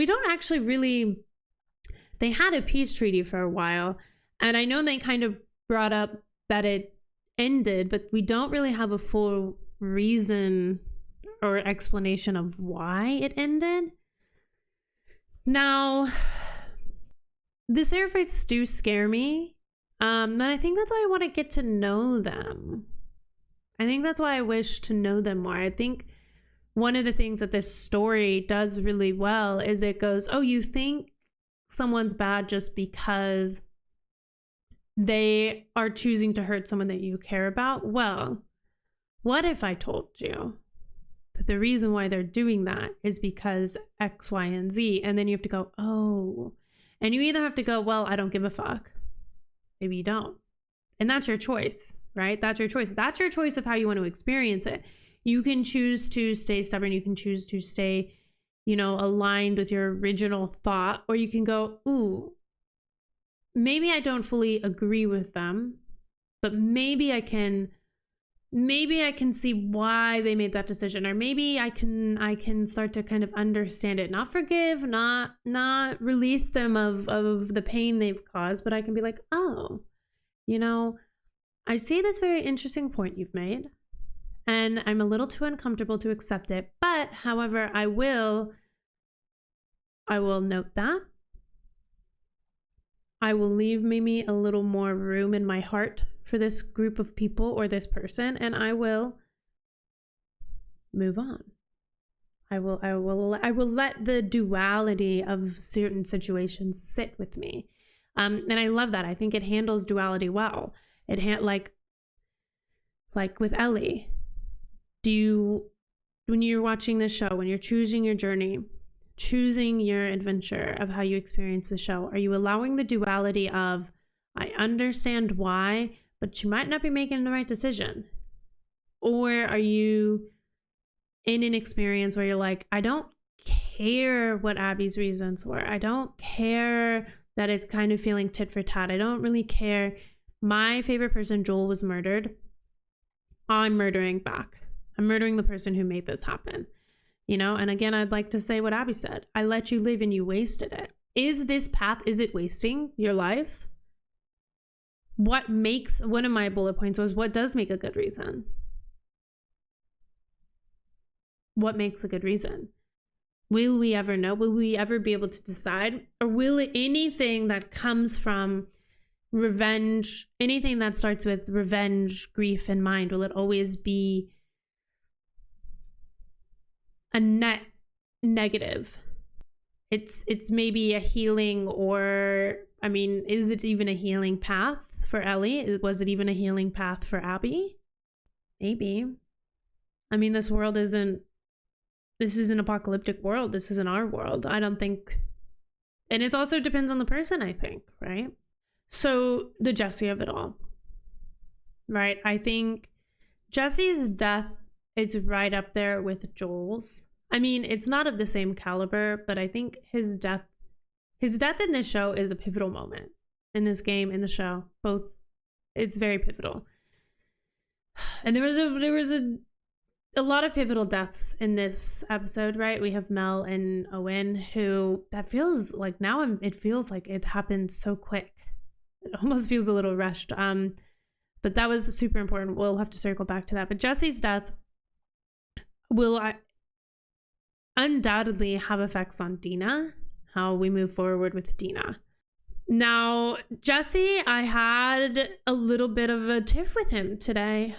they had a peace treaty for a while, And I know they kind of brought up that it ended, but we don't really have a full reason or explanation of why it ended. Now, the Seraphites do scare me. And I think that's why I want to get to know them. I think that's why I wish to know them more. I think one of the things that this story does really well is it goes, oh, you think someone's bad just because they are choosing to hurt someone that you care about? Well, what if I told you that the reason why they're doing that is because X, Y, and Z? And then you have to go, oh. And you either have to go, well, I don't give a fuck. Maybe you don't. And that's your choice, right? That's your choice. That's your choice of how you want to experience it. You can choose to stay stubborn. You can choose to stay, aligned with your original thought. Or you can go, ooh, maybe I don't fully agree with them, but maybe I can see why they made that decision. Or maybe I can start to kind of understand it. Not forgive, not release them of the pain they've caused, but I can be like, oh, I see this very interesting point you've made. And I'm a little too uncomfortable to accept it. But however, I will note that. I will leave maybe a little more room in my heart for this group of people or this person, and I will move on. I will let the duality of certain situations sit with me. And I love that. I think it handles duality well. Like with Ellie. When you're watching the show, when you're choosing your journey, choosing your adventure of how you experience the show, are you allowing the duality of, I understand why, but you might not be making the right decision? Or are you in an experience where you're like, I don't care what Abby's reasons were. I don't care that it's kind of feeling tit for tat. I don't really care. My favorite person, Joel, was murdered. I'm murdering back. I'm murdering the person who made this happen. And again, I'd like to say what Abby said. I let you live and you wasted it. Is this path, is it wasting your life? One of my bullet points was, what does make a good reason? What makes a good reason? Will we ever know? Will we ever be able to decide? Or will anything that comes from revenge, anything that starts with revenge, grief in mind, will it always be a net negative? It's maybe a healing, or is it even a healing path for Ellie? Was it even a healing path for Abby? Maybe. This is an apocalyptic world. This isn't our world. I don't think. And it also depends on the person, I think, right? So the Jesse of it all, right? I think Jesse's death is right up there with Joel's. It's not of the same caliber, but I think his death in this show is a pivotal moment. In this game, in the show, both, it's very pivotal. And there was a lot of pivotal deaths in this episode, right? We have Mel and Owen, who that feels like now it feels like it happened so quick. It almost feels a little rushed. But that was super important. We'll have to circle back to that. But Jesse's death will undoubtedly have effects on Dina, how we move forward with Dina. Now, Jesse, I had a little bit of a tiff with him today.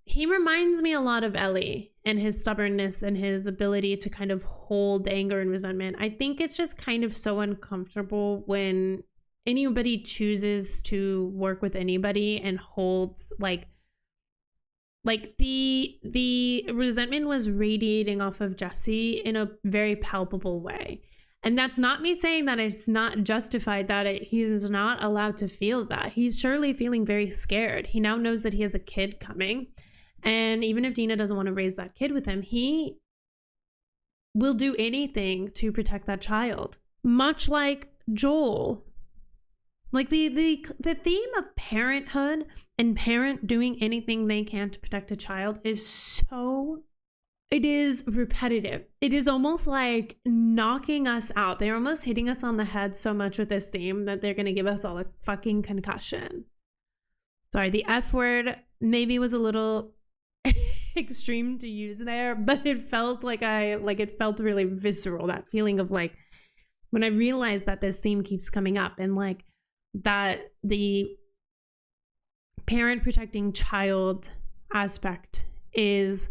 He reminds me a lot of Ellie and his stubbornness and his ability to kind of hold anger and resentment. I think it's just kind of so uncomfortable when anybody chooses to work with anybody and holds like the resentment was radiating off of Jesse in a very palpable way. And that's not me saying that it's not justified, that he's not allowed to feel that. He's surely feeling very scared. He now knows that he has a kid coming. And even if Dina doesn't want to raise that kid with him, he will do anything to protect that child. Much like Joel. Like the theme of parenthood and parent doing anything they can to protect a child is it is repetitive. It is almost like knocking us out. They're almost hitting us on the head so much with this theme that they're going to give us all a fucking concussion. Sorry, the F word maybe was a little extreme to use there, but it felt like it felt really visceral, that feeling of like when I realized that this theme keeps coming up, and like that the parent protecting child aspect is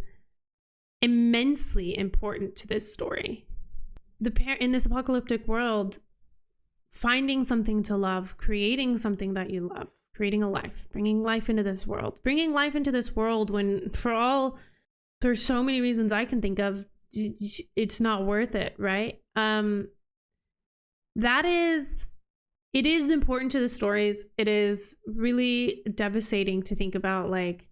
immensely important to this story. The parent in this apocalyptic world, finding something to love, creating something that you love, creating a life, bringing life into this world when for so many reasons I can think of, it's not worth it, right? It is important to the stories. It is really devastating to think about like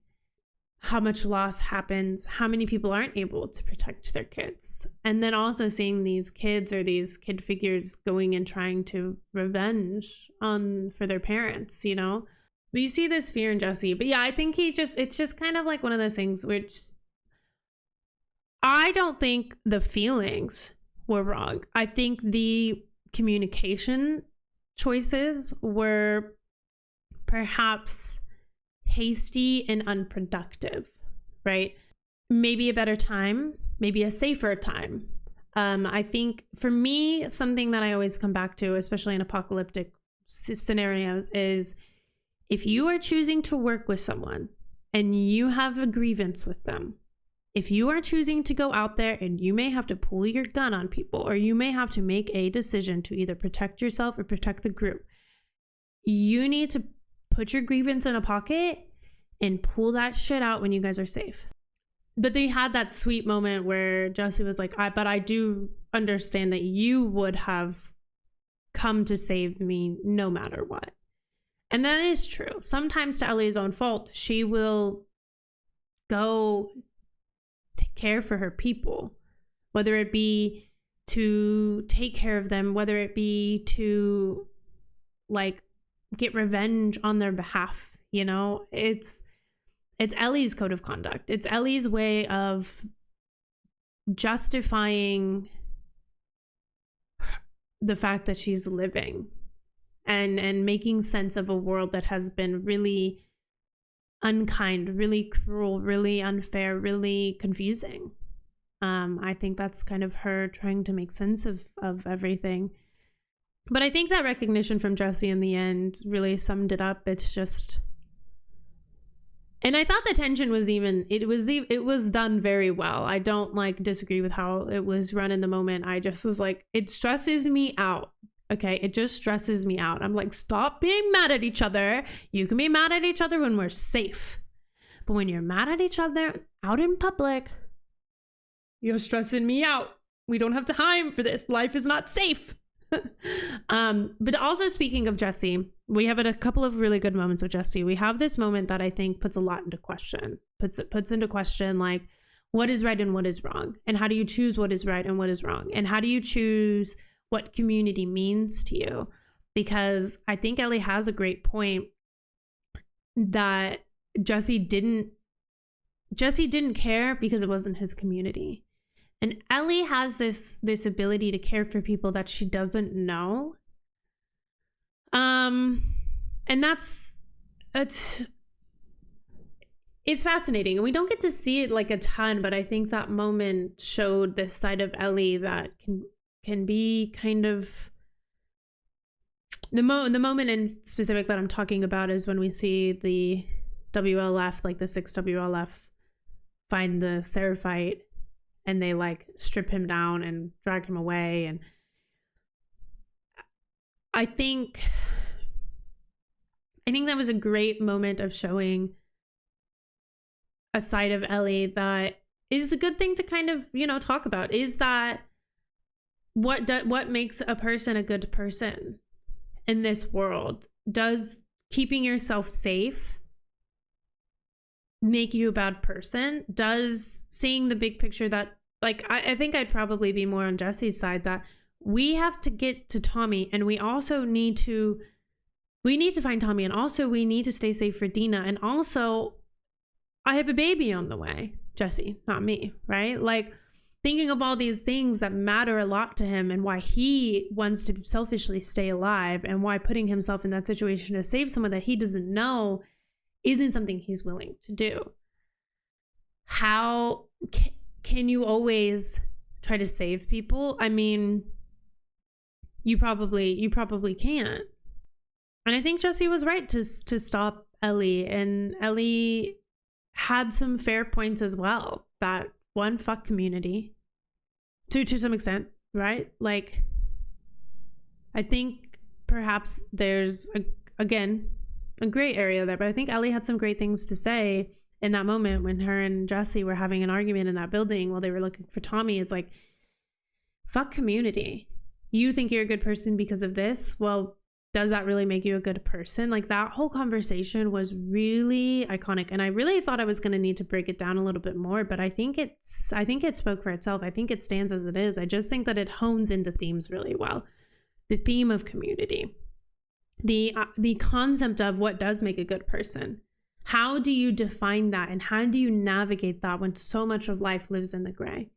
how much loss happens, how many people aren't able to protect their kids. And then also seeing these kids or these kid figures going and trying to revenge for their parents, you know? But you see this fear in Jesse. But yeah, I think it's just kind of like one of those things which I don't think the feelings were wrong. I think the communication choices were perhaps hasty and unproductive, right? Maybe a better time, maybe a safer time. I think for me, something that I always come back to, especially in apocalyptic scenarios, is if you are choosing to work with someone and you have a grievance with them, if you are choosing to go out there and you may have to pull your gun on people, or you may have to make a decision to either protect yourself or protect the group, you need to put your grievance in a pocket and pull that shit out when you guys are safe. But they had that sweet moment where Jesse was like, but I do understand that you would have come to save me no matter what. And that is true. Sometimes to Ellie's own fault, she will go to care for her people, whether it be to take care of them, whether it be to like get revenge on their behalf. You know, it's Ellie's code of conduct. It's Ellie's way of justifying the fact that she's living and making sense of a world that has been really unkind, really cruel, really unfair, really confusing. I think that's kind of her trying to make sense of everything. But I think that recognition from Jesse in the end really summed it up. It's just, and I thought the tension was it was done very well. I don't like disagree with how it was run in the moment. I just was like, it stresses me out. Okay, it just stresses me out. I'm like, stop being mad at each other. You can be mad at each other when we're safe. But when you're mad at each other out in public, you're stressing me out. We don't have time for this. Life is not safe. But also, speaking of Jesse, we have a couple of really good moments with Jesse. We have this moment that I think puts a lot into question. Puts into question like what is right and what is wrong, and how do you choose what is right and what is wrong, and how do you choose what community means to you? Because I think Ellie has a great point that Jesse didn't care because it wasn't his community. And Ellie has this ability to care for people that she doesn't know. And it's fascinating. And we don't get to see it like a ton, but I think that moment showed this side of Ellie that can be kind of the moment in specific that I'm talking about is when we see the WLF, like the 6 WLF, find the Seraphite, and they like strip him down and drag him away. And I think that was a great moment of showing a side of Ellie that is a good thing to kind of, talk about. Is that what makes a person a good person in this world? Does keeping yourself safe make you a bad person? Does seeing the big picture that, like, I think I'd probably be more on Jesse's side, that we have to get to Tommy, and we also need to find Tommy, and also we need to stay safe for Dina, and also I have a baby on the way. Jesse, not me, right? Like thinking of all these things that matter a lot to him and why he wants to selfishly stay alive and why putting himself in that situation to save someone that he doesn't know isn't something he's willing to do. How can you always try to save people? I mean, you probably can't. And I think Jesse was right to stop Ellie, and Ellie had some fair points as well. That one, fuck community to some extent, right? Like, I think perhaps there's a gray area there, but I think Ellie had some great things to say in that moment when her and Jesse were having an argument in that building while they were looking for Tommy. It's like, fuck community. You think you're a good person because of this? Well, does that really make you a good person? Like, that whole conversation was really iconic, and I really thought I was going to need to break it down a little bit more, but I think it spoke for itself. I think it stands as it is. I just think that it hones into themes really well. The theme of community, the concept of what does make a good person. How do you define that, and how do you navigate that when so much of life lives in the gray?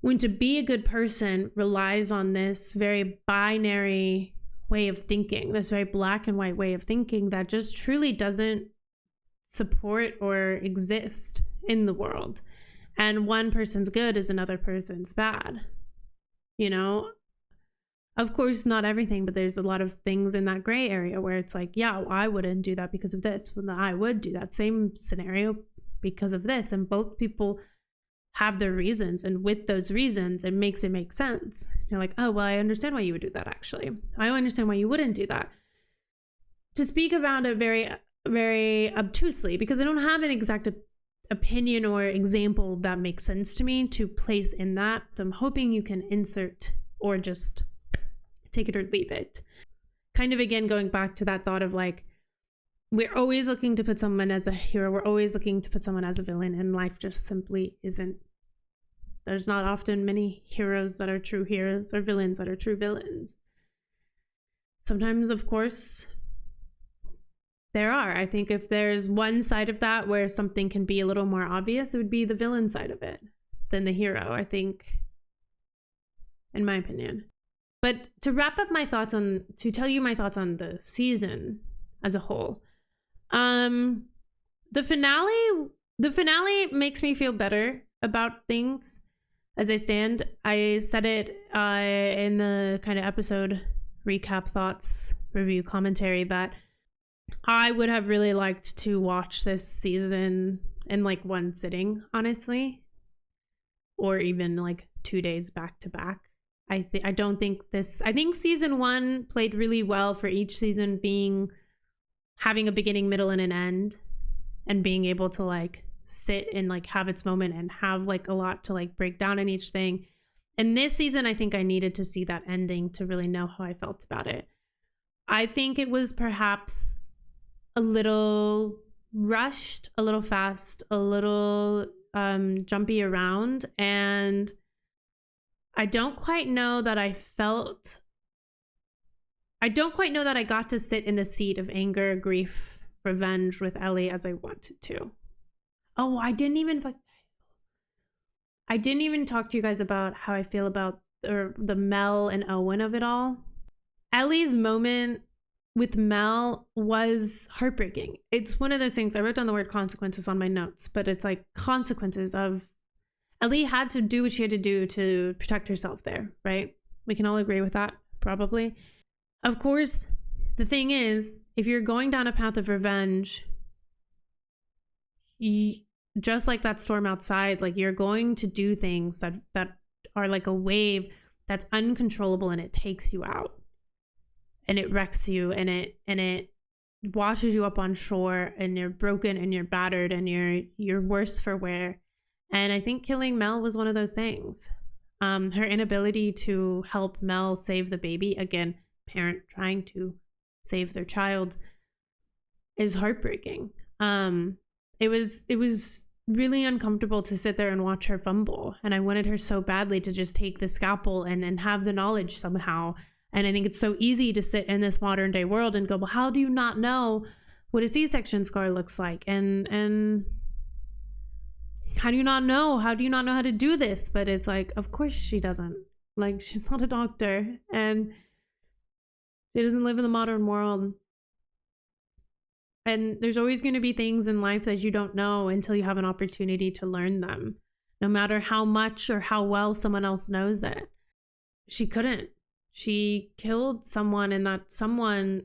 When to be a good person relies on this very binary way of thinking, this very black and white way of thinking that just truly doesn't support or exist in the world. And one person's good is another person's bad. You know, of course, not everything, but there's a lot of things in that gray area where it's like, yeah, well, I wouldn't do that because of this. Well, I would do that same scenario because of this. And both people have their reasons, and with those reasons it makes it make sense. You're like, oh well, I understand why you would do that. Actually, I understand why you wouldn't do that. To speak about it very, very obtusely, because I don't have an exact opinion or example that makes sense to me to place in that, so I'm hoping you can insert or just take it or leave it. Kind of again going back to that thought of like, we're always looking to put someone as a hero. We're always looking to put someone as a villain, and life just simply isn't. There's not often many heroes that are true heroes or villains that are true villains. Sometimes, of course, there are. I think if there's one side of that where something can be a little more obvious, it would be the villain side of it than the hero, I think, in my opinion. But to wrap up to tell you my thoughts on the season as a whole, the finale makes me feel better about things as I stand. I said it in the kind of episode recap thoughts review commentary that I would have really liked to watch this season in like one sitting, honestly, or even like 2 days back to back. I think season 1 played really well for each season having a beginning, middle, and an end, and being able to like sit and like have its moment and have like a lot to like break down in each thing. And this season, I think I needed to see that ending to really know how I felt about it. I think it was perhaps a little rushed, a little fast, a little jumpy around, and I don't quite know that I got to sit in the seat of anger, grief, revenge with Ellie as I wanted to. Oh, I didn't even talk to you guys about how I feel about the Mel and Owen of it all. Ellie's moment with Mel was heartbreaking. It's one of those things, I wrote down the word consequences on my notes, but it's like consequences of Ellie had to do what she had to do to protect herself there, right? We can all agree with that, probably. Of course, the thing is, if you're going down a path of revenge, just like that storm outside, like you're going to do things that are like a wave that's uncontrollable, and it takes you out, and it wrecks you, and it washes you up on shore, and you're broken and you're battered and you're worse for wear. And I think killing Mel was one of those things. Her inability to help Mel save the baby, again, parent trying to save their child, is heartbreaking. It was really uncomfortable to sit there and watch her fumble, and I wanted her so badly to just take the scalpel and have the knowledge somehow. And I think it's so easy to sit in this modern day world and go, well, how do you not know what a C-section scar looks like? And how do you not know? How do you not know how to do this? But it's like, of course she doesn't. Like, she's not a doctor, and she doesn't live in the modern world. And there's always going to be things in life that you don't know until you have an opportunity to learn them, no matter how much or how well someone else knows it. She couldn't. She killed someone, and that someone,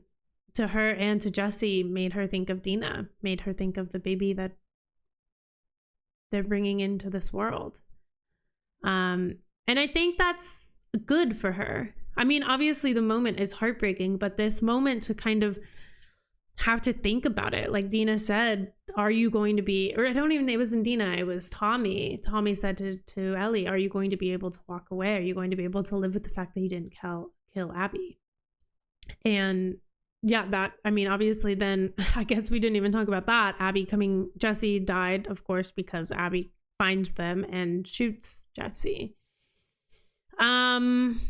to her and to Jesse, made her think of Dina, made her think of the baby that they're bringing into this world. And I think that's good for her. I mean, obviously the moment is heartbreaking, but this moment to kind of have to think about it. Like Dina said, are you going to be, or I don't even, it wasn't Dina, it was Tommy. Tommy said to Ellie, are you going to be able to walk away? Are you going to be able to live with the fact that you didn't kill Abby? And yeah, that, I mean, obviously then, I guess we didn't even talk about that. Jesse died, of course, because Abby finds them and shoots Jesse. And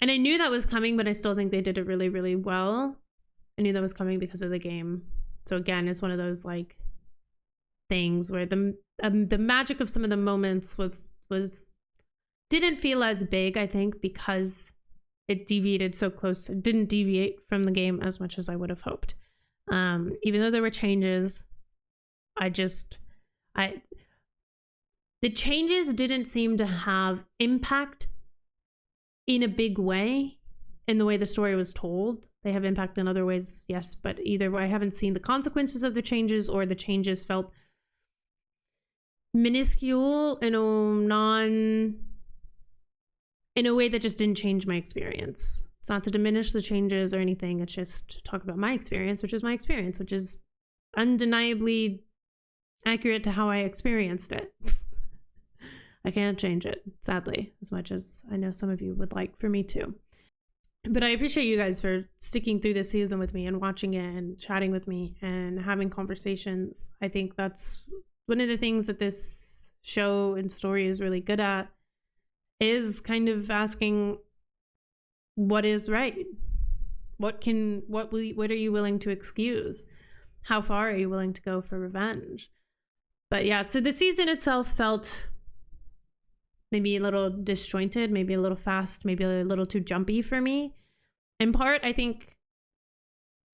I knew that was coming, but I still think they did it really, really well. I knew that was coming because of the game. So again, it's one of those like things where the magic of some of the moments was didn't feel as big, I think, because it deviated so close. It didn't deviate from the game as much as I would have hoped. Even though there were changes, the changes didn't seem to have impact in a big way in the way the story was told. They have impact in other ways, yes, but either way, I haven't seen the consequences of the changes, or the changes felt minuscule in a way that just didn't change my experience. It's not to diminish the changes or anything. It's just to talk about my experience, which is undeniably accurate to how I experienced it. I can't change it, sadly, as much as I know some of you would like for me to. But I appreciate you guys for sticking through this season with me and watching it and chatting with me and having conversations. I think that's one of the things that this show and story is really good at, is kind of asking what is right. What are you willing to excuse? How far are you willing to go for revenge? But yeah, so the season itself felt maybe a little disjointed, maybe a little fast, maybe a little too jumpy for me. In part, I think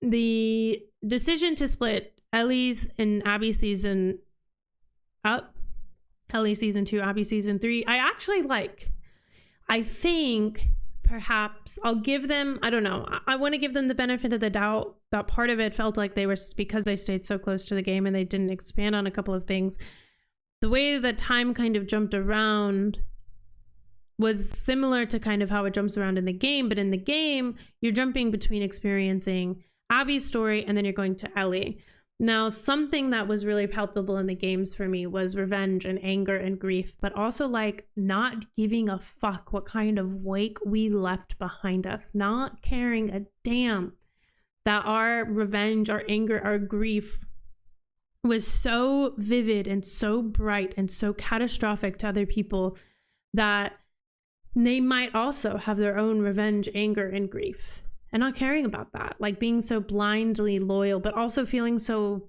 the decision to split Ellie's and Abby's season up, Ellie season 2, Abby season 3, I actually like. I think perhaps I'll give them, I don't know, I want to give them the benefit of the doubt. That part of it felt like they were, because they stayed so close to the game and they didn't expand on a couple of things, the way that time kind of jumped around was similar to kind of how it jumps around in the game. But in the game, you're jumping between experiencing Abby's story and then you're going to Ellie. Now, something that was really palpable in the games for me was revenge and anger and grief, but also like not giving a fuck what kind of wake we left behind us, not caring a damn that our revenge, our anger, our grief was so vivid and so bright and so catastrophic to other people that they might also have their own revenge, anger, and grief, and not caring about that, like being so blindly loyal, but also feeling so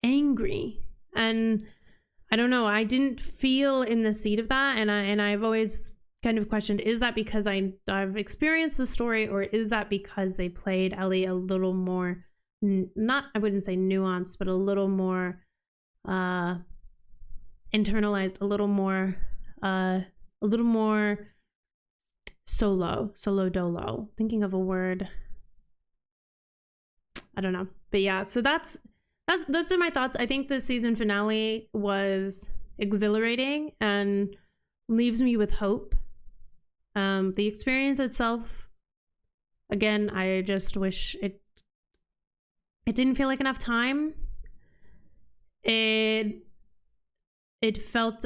angry. And I don't know, I didn't feel in the seat of that. And I've always kind of questioned, is that because I've experienced the story, or is that because they played Ellie a little more, not, I wouldn't say nuanced, but a little more internalized, a little more solo dolo, thinking of a word, I don't know. But yeah, so those are my thoughts. I think the season finale was exhilarating and leaves me with hope. The experience itself, again, I just wish it didn't feel like enough time. It felt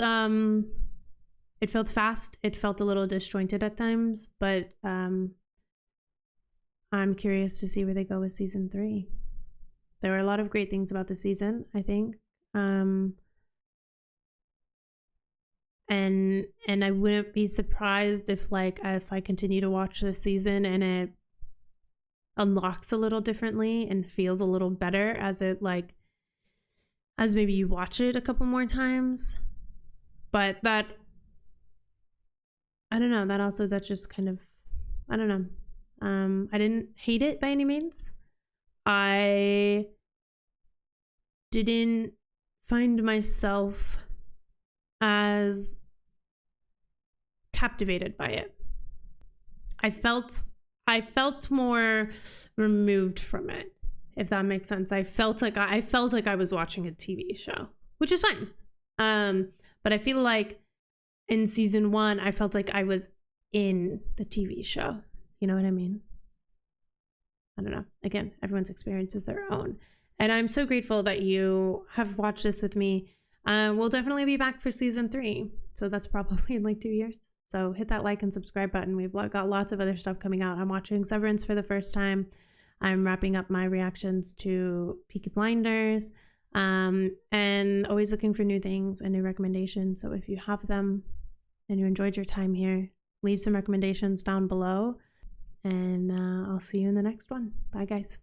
fast. It felt a little disjointed at times, but I'm curious to see where they go with season 3. There were a lot of great things about the season, I think. And I wouldn't be surprised if I continue to watch this season and it unlocks a little differently and feels a little better as it as maybe you watch it a couple more times. But that, I don't know, that just kind of, I don't know. I didn't hate it by any means. I didn't find myself as captivated by it. I felt more removed from it, if that makes sense. I felt like I was watching a TV show, which is fine. But I feel like in season 1, I felt like I was in the TV show. You know what I mean? I don't know. Again, everyone's experience is their own. And I'm so grateful that you have watched this with me. We'll definitely be back for season 3. So that's probably in like 2 years. So hit that like and subscribe button. We've got lots of other stuff coming out. I'm watching Severance for the first time. I'm wrapping up my reactions to Peaky Blinders. And always looking for new things and new recommendations. So if you have them and you enjoyed your time here, leave some recommendations down below. And I'll see you in the next one. Bye, guys.